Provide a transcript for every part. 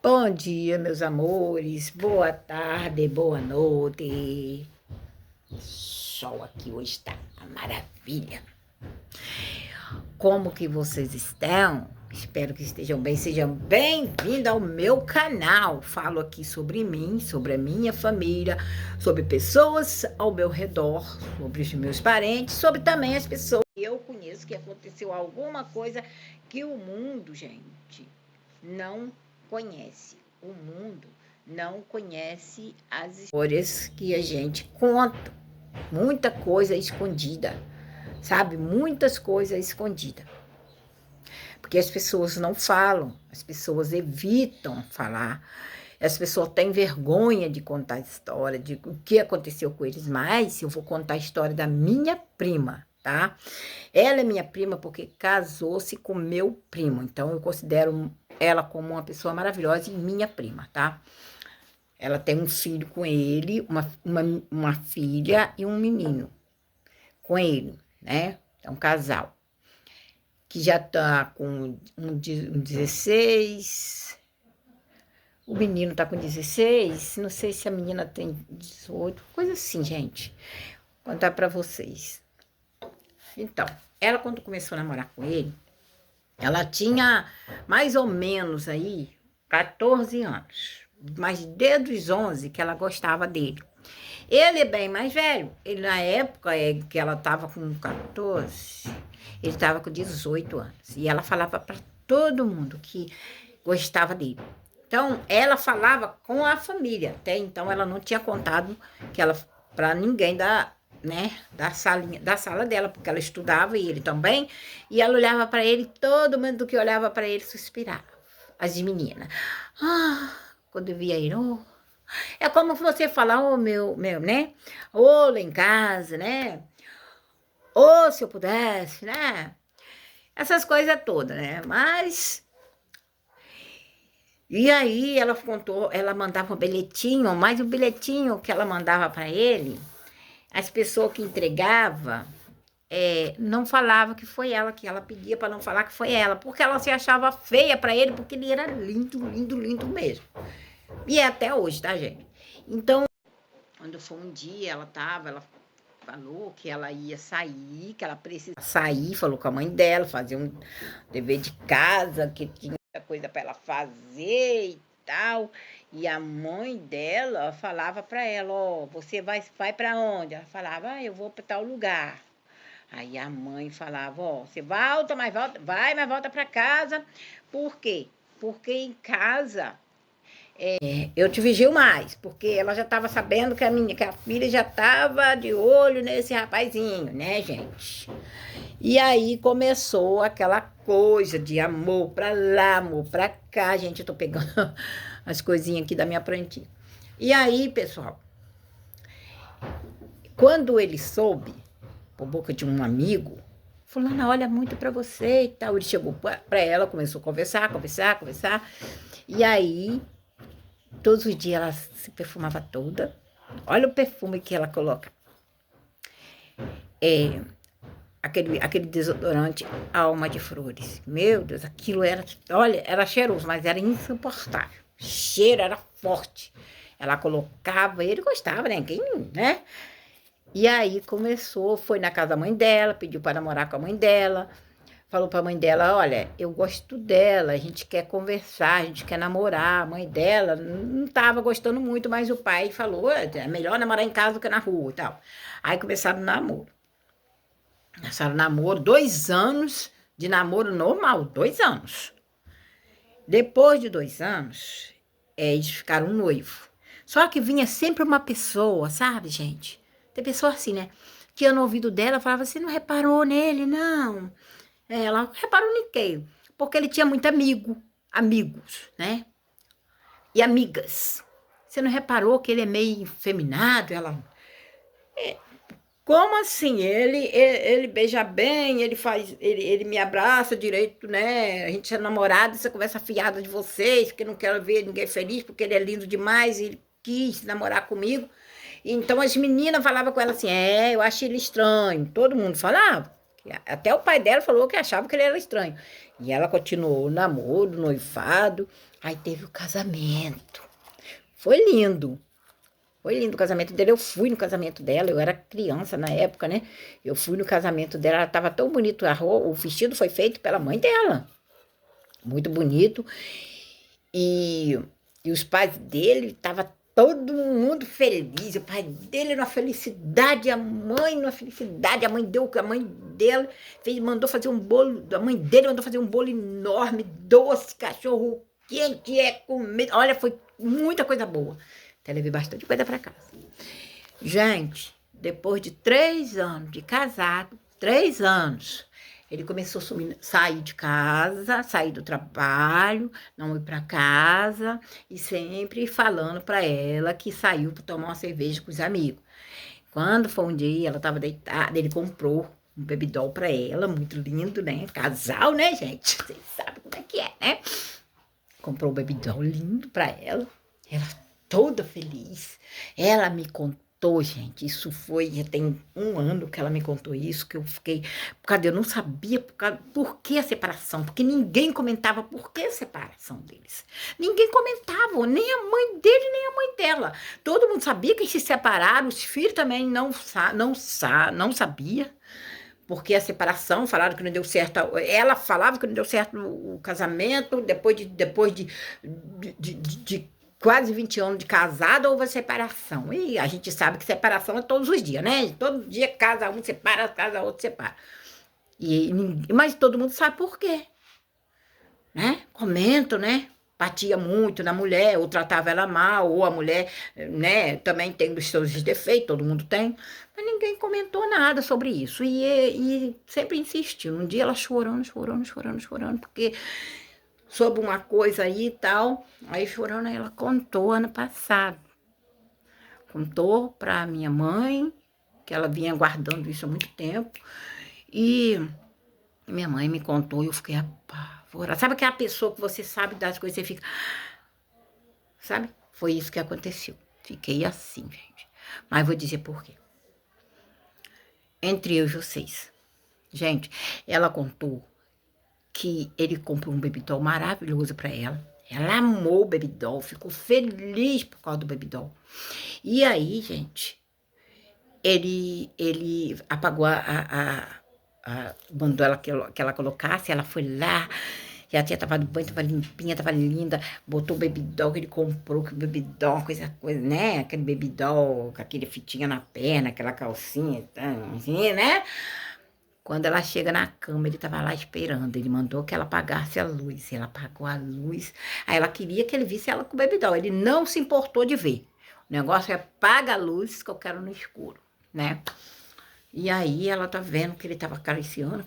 Bom dia, meus amores. Boa tarde, boa noite. Sol aqui hoje está uma maravilha. Como que vocês estão? Espero que estejam bem. Sejam bem-vindos ao meu canal. Falo aqui sobre mim, sobre a minha família, sobre pessoas ao meu redor, sobre os meus parentes, sobre também as pessoas que eu conheço que aconteceu alguma coisa que o mundo, gente, não conhece. O mundo não conhece as histórias que a gente conta. Muita coisa escondida, sabe? Muitas coisas escondidas. Porque as pessoas não falam, as pessoas evitam falar, as pessoas têm vergonha de contar a história, de o que aconteceu com eles. Mas eu vou contar a história da minha prima, tá? Ela é minha prima porque casou-se com meu primo, então eu considero ela como uma pessoa maravilhosa e minha prima, tá? Ela tem um filho com ele, uma filha e um menino com ele, né? É um casal que já tá com um 16, o menino tá com 16, não sei se a menina tem 18, coisa assim, gente. Vou contar pra vocês. Então, ela quando começou a namorar com ele, ela tinha mais ou menos aí 14 anos, mas desde os 11 que ela gostava dele. Ele é bem mais velho. Ele, na época que ela estava com 14, ele estava com 18 anos. E ela falava para todo mundo que gostava dele. Então, ela falava com a família. Até então, ela não tinha contado que ela para ninguém da sala dela, porque ela estudava e ele também. E ela olhava para ele, todo mundo que olhava para ele suspirava. As meninas. Quando via ele, é como você falar, meu, né? Ô, lá em casa, né? Ô, se eu pudesse, né? Essas coisas todas, né? Mas... E aí ela contou, ela mandava um bilhetinho, mas o bilhetinho que ela mandava para ele, as pessoas que entregavam, não falava que foi ela, que ela pedia para não falar que foi ela, porque ela se achava feia para ele, porque ele era lindo, lindo, lindo mesmo. E é até hoje, tá, gente? Então, quando foi um dia, ela falou que ela ia sair, que ela precisava sair, falou com a mãe dela, fazer um dever de casa, que tinha muita coisa para ela fazer e tal. E a mãe dela falava para ela, você vai para onde? Ela falava, eu vou para tal lugar. Aí a mãe falava, você volta, mas volta para casa. Por quê? Porque em casa eu te vigio mais, porque ela já estava sabendo que a filha já estava de olho nesse rapazinho, né, gente? E aí começou aquela coisa de amor pra lá, amor pra cá. Gente, eu tô pegando as coisinhas aqui da minha plantinha. E aí, pessoal, quando ele soube, por boca de um amigo, fulana olha muito pra você e tal, ele chegou pra ela, começou a conversar. E aí todos os dias ela se perfumava toda. Olha o perfume que ela coloca. Aquele desodorante Alma de Flores. Meu Deus, aquilo era... Olha, era cheiroso, mas era insuportável. O cheiro era forte. Ela colocava, ele gostava, né? Quem, né? E aí começou, foi na casa da mãe dela, pediu para namorar com a mãe dela. Falou para a mãe dela, olha, eu gosto dela, a gente quer conversar, a gente quer namorar. A mãe dela não estava gostando muito, mas o pai falou, é melhor namorar em casa do que na rua e tal. Aí começaram o namoro. Começaram o namoro, 2 anos de namoro normal, 2 anos. Depois de 2 anos, eles ficaram noivos. Só que vinha sempre uma pessoa, sabe, gente? Tem pessoa assim, né? Que ia no ouvido dela, falava, você não reparou nele, não? Ela reparou em quem? Porque ele tinha muito amigos, né? E amigas. Você não reparou que ele é meio efeminado? Ela... Como assim? Ele beija bem, ele me abraça direito, né? A gente é namorado, essa conversa fiada de vocês, que não quero ver ninguém feliz, porque ele é lindo demais e ele quis namorar comigo. Então as meninas falavam com ela assim, eu achei ele estranho. Todo mundo falava. Até o pai dela falou que achava que ele era estranho. E ela continuou o namoro, o noivado, aí teve o casamento. Foi lindo. Foi lindo o casamento dela. Eu fui no casamento dela, eu era criança na época, né? Eu fui no casamento dela, ela estava tão bonito, o vestido foi feito pela mãe dela. Muito bonito. E, e os pais dele, estava todo mundo feliz. O pai dele numa felicidade, a mãe numa felicidade. A mãe dele mandou fazer um bolo, a mãe dele mandou fazer um bolo enorme, doce, cachorro quente, comida. Olha, foi muita coisa boa. Até levei bastante coisa para casa. Gente, depois de 3 anos de casado, 3 anos, ele começou a sair de casa, sair do trabalho, não ir para casa e sempre falando para ela que saiu para tomar uma cerveja com os amigos. Quando foi um dia, ela estava deitada, ele comprou um bebidol para ela, muito lindo, né? Casal, né, gente? Vocês sabem como é que é, né? Comprou um bebidol lindo para ela. Ela toda feliz. Ela me contou, gente, isso foi, já tem 1 ano que ela me contou isso, que eu fiquei, eu não sabia por que a separação, porque ninguém comentava por que a separação deles. Ninguém comentava, nem a mãe dele, nem a mãe dela. Todo mundo sabia que se separaram, os filhos também não sabia. Porque a separação, falaram que não deu certo. Ela falava que não deu certo o casamento, depois de quase 20 anos de casada, houve a separação. E a gente sabe que separação é todos os dias, né? Todo dia casa um separa, casa outro separa. Mas todo mundo sabe por quê. Né? Comento, né? Batia muito na mulher, ou tratava ela mal, ou a mulher, né, também tem os seus defeitos, todo mundo tem, mas ninguém comentou nada sobre isso, e sempre insistiu. Um dia ela chorando, porque soube uma coisa aí e tal, aí chorando, ela contou ano passado, contou pra minha mãe, que ela vinha guardando isso há muito tempo, e minha mãe me contou e eu fiquei apavorada. Sabe aquela pessoa que você sabe das coisas e você fica... Sabe? Foi isso que aconteceu. Fiquei assim, gente. Mas vou dizer por quê. Entre eu e vocês. Gente, ela contou que ele comprou um bebidol maravilhoso para ela. Ela amou o bebidol, ficou feliz por causa do bebidol. E aí, gente, ele apagou mandou ela que ela colocasse, ela foi lá, já tinha tomado banho, tava limpinha, tava linda, botou o bebidol que ele comprou, que o bebidol, coisa, né? Aquele bebidol, com aquele fitinha na perna, aquela calcinha, assim, né? Quando ela chega na cama, ele tava lá esperando, ele mandou que ela apagasse a luz, ela apagou a luz, aí ela queria que ele visse ela com o bebidol, ele não se importou de ver. O negócio é apaga a luz que eu quero no escuro, né? E aí ela tá vendo que ele tava acariciando,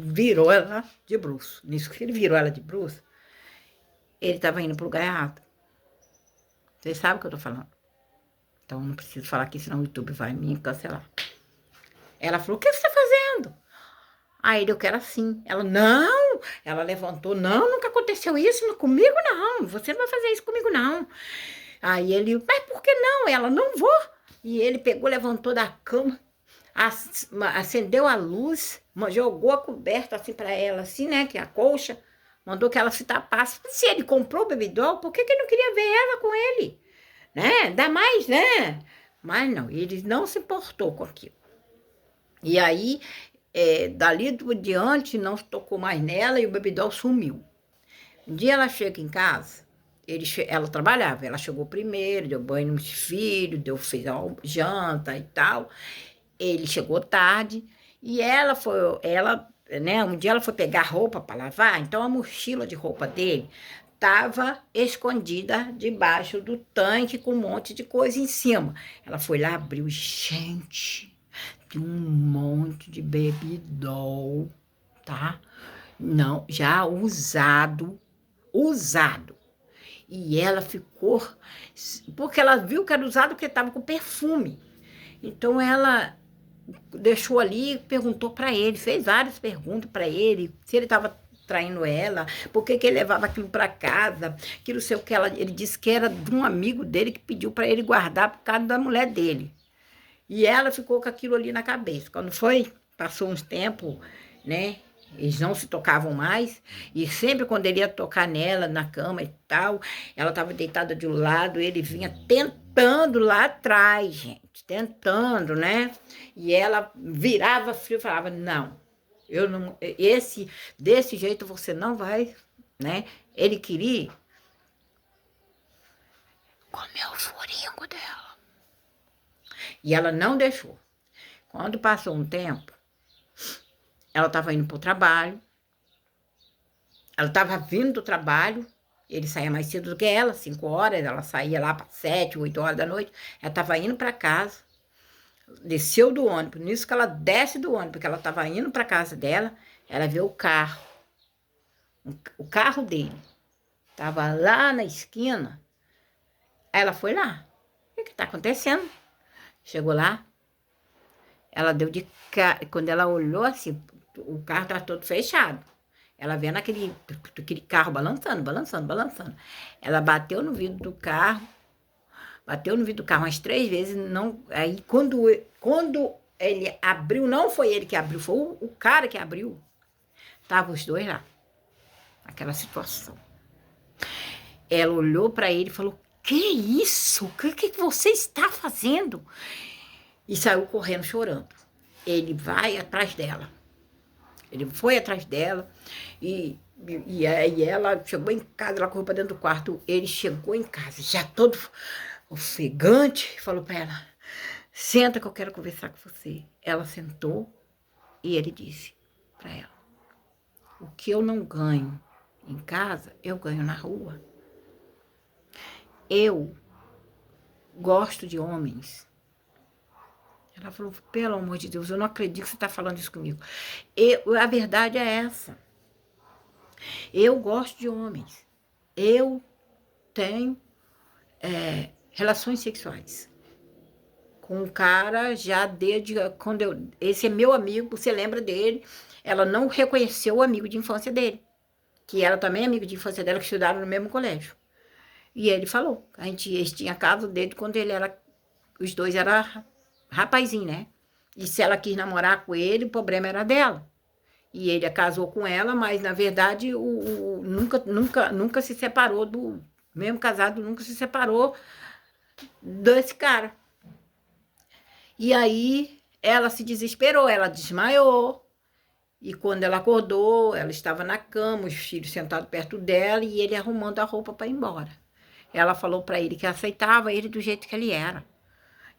virou ela de bruço. Nisso que ele virou ela de bruço, ele tava indo pro lugar errado. Vocês sabem o que eu tô falando. Então não preciso falar aqui, senão o YouTube vai me cancelar. Ela falou, o que você tá fazendo? Aí eu quero assim. Ela, não! Ela levantou, não, nunca aconteceu isso comigo, não. Você não vai fazer isso comigo, não. Aí ele, mas por que não? Ela, não vou. E ele pegou, levantou da cama, acendeu a luz, jogou a coberta assim para ela, assim, né, que é a colcha, mandou que ela se tapasse. Se ele comprou o bebidol, por que ele não queria ver ela com ele? Né? Dá mais, né? Mas não, ele não se importou com aquilo. E aí, dali por diante, não se tocou mais nela e o bebidol sumiu. Um dia ela chega em casa, ela trabalhava, ela chegou primeiro, deu banho nos filhos, fez a janta e tal. Ele chegou tarde e né, um dia ela foi pegar roupa para lavar, então a mochila de roupa dele estava escondida debaixo do tanque com um monte de coisa em cima. Ela foi lá, abriu, gente, tem um monte de bebidol, tá? Não, já usado. E ela ficou, porque ela viu que era usado porque estava com perfume. Então ela deixou ali, perguntou para ele, fez várias perguntas para ele, se ele estava traindo ela, por que ele levava aquilo para casa, que não sei o que, ele disse que era de um amigo dele que pediu para ele guardar por causa da mulher dele. E ela ficou com aquilo ali na cabeça. Quando passou uns tempos, né, Eles não se tocavam mais, e sempre quando ele ia tocar nela, na cama e tal, ela estava deitada de um lado, ele vinha tentando lá atrás, gente, tentando, né? E ela virava frio e falava, não, eu não, desse jeito você não vai, né? Ele queria comer o furingo dela. E ela não deixou. Quando passou um tempo, ela estava indo para o trabalho, ela estava vindo do trabalho, ele saía mais cedo do que ela, 5 horas, ela saía lá para 7, 8 horas da noite, ela estava indo para casa, desceu do ônibus, nisso que ela desce do ônibus, porque ela estava indo para casa dela, ela vê o carro dele, estava lá na esquina, aí ela foi lá, o que está acontecendo? Chegou lá, ela deu de cara, quando ela olhou assim, o carro estava todo fechado. Ela vendo aquele carro balançando, balançando, balançando. Ela bateu no vidro do carro umas 3 vezes. Não, aí quando ele abriu, não foi ele que abriu, foi o cara que abriu. Estavam os dois lá, naquela situação. Ela olhou para ele e falou, que isso? O que você está fazendo? E saiu correndo, chorando. Ele vai atrás dela. Ele foi atrás dela e aí ela chegou em casa, ela correu para dentro do quarto. Ele chegou em casa, já todo ofegante, falou para ela, senta que eu quero conversar com você. Ela sentou e ele disse para ela, o que eu não ganho em casa, eu ganho na rua. Eu gosto de homens. Ela falou, pelo amor de Deus, eu não acredito que você está falando isso comigo. A verdade é essa. Eu gosto de homens. Eu tenho relações sexuais com um cara já desde quando esse é meu amigo, você lembra dele? Ela não reconheceu o amigo de infância dele, que era também amigo de infância dela, que estudaram no mesmo colégio. E ele falou, eles tinham casa dele quando os dois eram rapazinho, né? E se ela quis namorar com ele, o problema era dela. E ele casou com ela, mas na verdade nunca se separou mesmo casado, nunca se separou desse cara. E aí ela se desesperou, ela desmaiou. E quando ela acordou, ela estava na cama, os filhos sentados perto dela e ele arrumando a roupa para ir embora. Ela falou para ele que aceitava ele do jeito que ele era.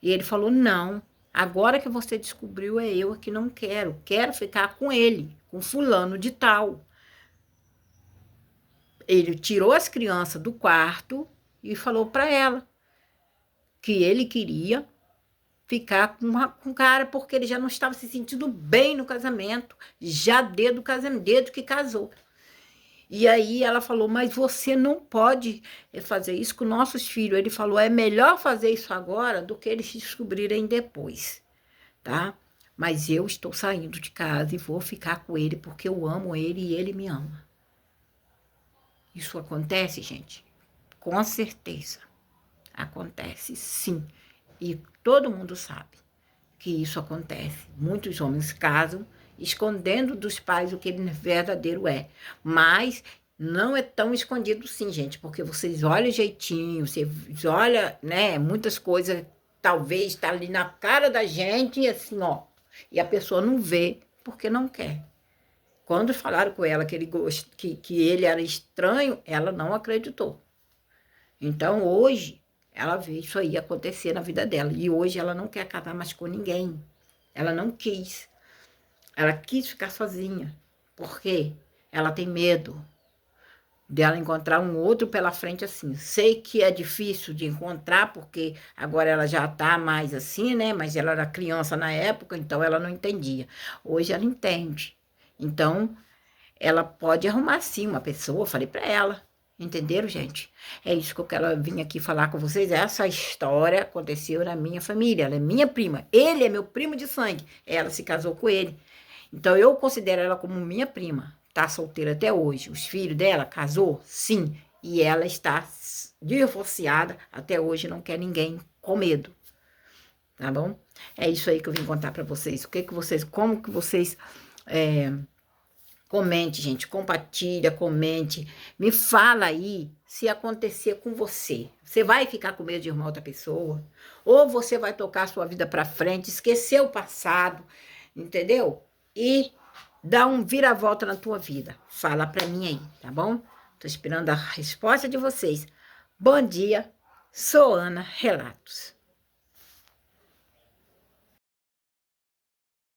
E ele falou, não, agora que você descobriu, é eu que não quero ficar com ele, com fulano de tal. Ele tirou as crianças do quarto e falou para ela que ele queria ficar com o cara porque ele já não estava se sentindo bem no casamento, já desde o casamento, desde que casou. E aí ela falou, mas você não pode fazer isso com nossos filhos. Ele falou, é melhor fazer isso agora do que eles se descobrirem depois, tá? Mas eu estou saindo de casa e vou ficar com ele porque eu amo ele e ele me ama. Isso acontece, gente? Com certeza. Acontece, sim. E todo mundo sabe que isso acontece. Muitos homens casam escondendo dos pais o que ele verdadeiro é. Mas não é tão escondido sim, gente, porque vocês olham o jeitinho, vocês olham, né, muitas coisas, talvez está ali na cara da gente, e assim, ó, e a pessoa não vê porque não quer. Quando falaram com ela que ele era estranho, ela não acreditou. Então, hoje, ela vê isso aí acontecer na vida dela. E hoje ela não quer casar mais com ninguém. Ela não quis. Ela quis ficar sozinha. Por quê? Ela tem medo dela encontrar um outro pela frente assim. Sei que é difícil de encontrar, porque agora ela já tá mais assim, né? Mas ela era criança na época, então ela não entendia. Hoje ela entende. Então, ela pode arrumar sim uma pessoa, eu falei para ela. Entenderam, gente? É isso que eu quero vir aqui falar com vocês. Essa história aconteceu na minha família. Ela é minha prima. Ele é meu primo de sangue. Ela se casou com ele. Então, eu considero ela como minha prima. Tá solteira até hoje. Os filhos dela casou? Sim. E ela está divorciada até hoje. Não quer ninguém com medo. Tá bom? É isso aí que eu vim contar para vocês. Como que vocês Comente, gente, compartilha, comente. Me fala aí se acontecer com você. Você vai ficar com medo de irmão outra pessoa? Ou você vai tocar a sua vida para frente, esquecer o passado, entendeu? E dar um vira-volta na tua vida. Fala para mim aí, tá bom? Tô esperando a resposta de vocês. Bom dia, sou Ana Relatos.